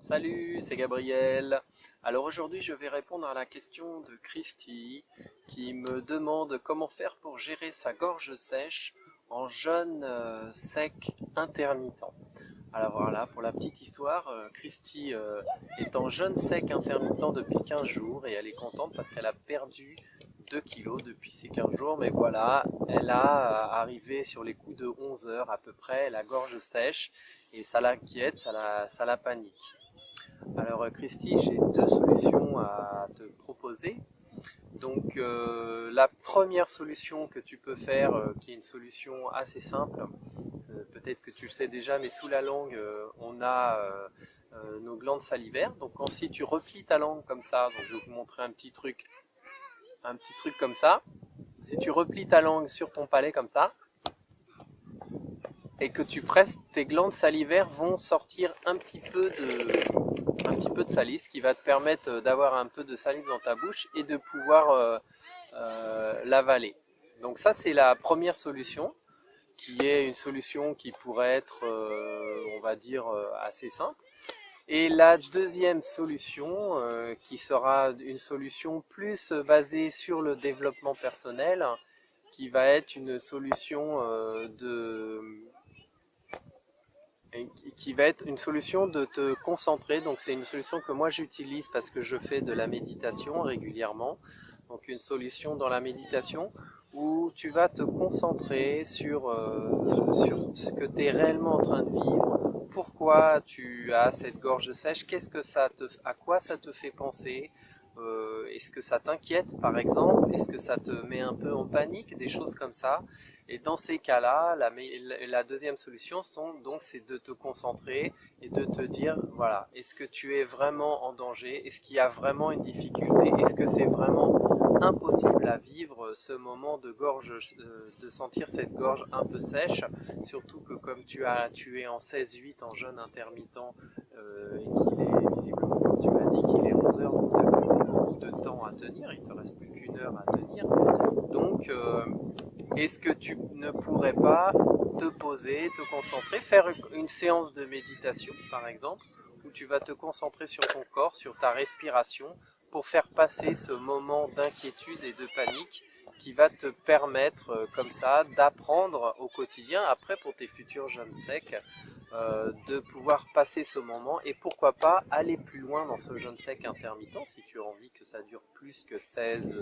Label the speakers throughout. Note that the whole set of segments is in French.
Speaker 1: Salut, c'est Gabriel. Alors aujourd'hui, je vais répondre à la question de Christy qui me demande comment faire pour gérer sa gorge sèche en jeûne sec intermittent. Alors voilà, pour la petite histoire, Christy est en jeûne sec intermittent depuis 15 jours et elle est contente parce qu'elle a perdu 2 kilos depuis ces 15 jours. Mais voilà, elle a arrivé sur les coups de 11 heures à peu près, la gorge sèche et ça l'inquiète, ça la panique. Alors Christy, j'ai deux solutions à te proposer. Donc la première solution que tu peux faire, qui est une solution assez simple, peut-être que tu le sais déjà, mais sous la langue, on a nos glandes salivaires. Donc si tu replies ta langue comme ça, donc je vais vous montrer un petit truc comme ça. Si tu replies ta langue sur ton palais comme ça, et que tu presses, tes glandes salivaires vont sortir un petit peu de salive, ce qui va te permettre d'avoir un peu de salive dans ta bouche et de pouvoir l'avaler. Donc ça, c'est la première solution, qui est une solution qui pourrait être, on va dire, assez simple. Et la deuxième solution, qui sera une solution plus basée sur le développement personnel, qui va être une solution qui va être une solution de te concentrer. Donc c'est une solution que moi j'utilise parce que je fais de la méditation régulièrement. Donc une solution dans la méditation où tu vas te concentrer sur ce que tu es réellement en train de vivre, pourquoi tu as cette gorge sèche, à quoi ça te fait penser, est-ce que ça t'inquiète par exemple, est-ce que ça te met un peu en panique, des choses comme ça. Et dans ces cas-là, la deuxième solution, c'est de te concentrer et de te dire, voilà, est-ce que tu es vraiment en danger? Est-ce qu'il y a vraiment une difficulté? Est-ce que c'est vraiment impossible à vivre ce moment de gorge, de sentir cette gorge un peu sèche? Surtout que comme tu es en 16-8 en jeûne intermittent, et qu'il est visiblement, comme tu m'as dit, qu'il est 11 heures, donc tu n'as plus beaucoup de temps à tenir, il te reste plus qu'une heure à tenir. Donc, est-ce que tu ne pourrais pas te poser, te concentrer, faire une séance de méditation par exemple, où tu vas te concentrer sur ton corps, sur ta respiration, pour faire passer ce moment d'inquiétude et de panique qui va te permettre comme ça d'apprendre au quotidien, après pour tes futurs jeûnes secs, de pouvoir passer ce moment et pourquoi pas aller plus loin dans ce jeûne sec intermittent si tu as envie que ça dure plus que 16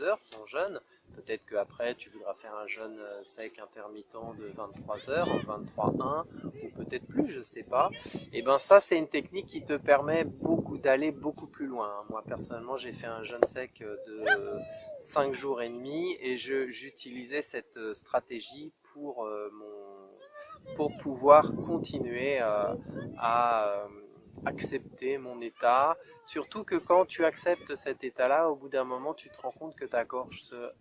Speaker 1: heures ton jeûne. Peut-être qu'après tu voudras faire un jeûne sec intermittent de 23 heures, 23-1 ou peut-être plus, je sais pas. Et ben ça c'est une technique qui te permet d'aller beaucoup plus loin. Moi personnellement j'ai fait un jeûne sec de 5 jours et demi et j'utilisais cette stratégie pour pouvoir continuer à accepter mon état. Surtout que quand tu acceptes cet état-là, au bout d'un moment, tu te rends compte que ta gorge se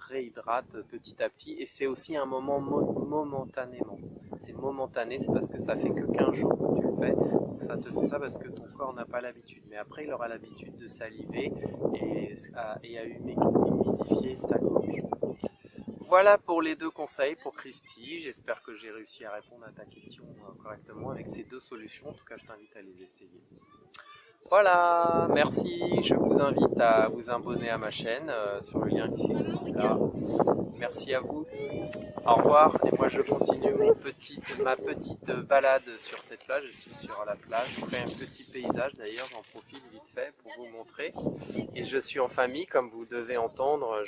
Speaker 1: réhydrate petit à petit. Et c'est aussi un moment momentanément. C'est momentané, c'est parce que ça fait que 15 jours que tu le fais. Donc ça te fait ça parce que ton corps n'a pas l'habitude. Mais après, il aura l'habitude de saliver et à humidifier ta gorge. Voilà pour les deux conseils pour Christy. J'espère que j'ai réussi à répondre à ta question correctement avec ces deux solutions. En tout cas, je t'invite à les essayer. Voilà, merci. Je vous invite à vous abonner à ma chaîne sur le lien ici là. Merci à vous. Au revoir. Et moi, je continue ma petite balade sur cette plage. Je suis sur la plage. Je fais un petit paysage d'ailleurs. J'en profite vite fait pour vous montrer. Et je suis en famille, comme vous devez entendre.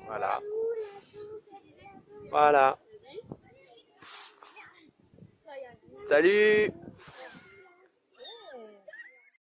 Speaker 1: Voilà. Voilà. Salut!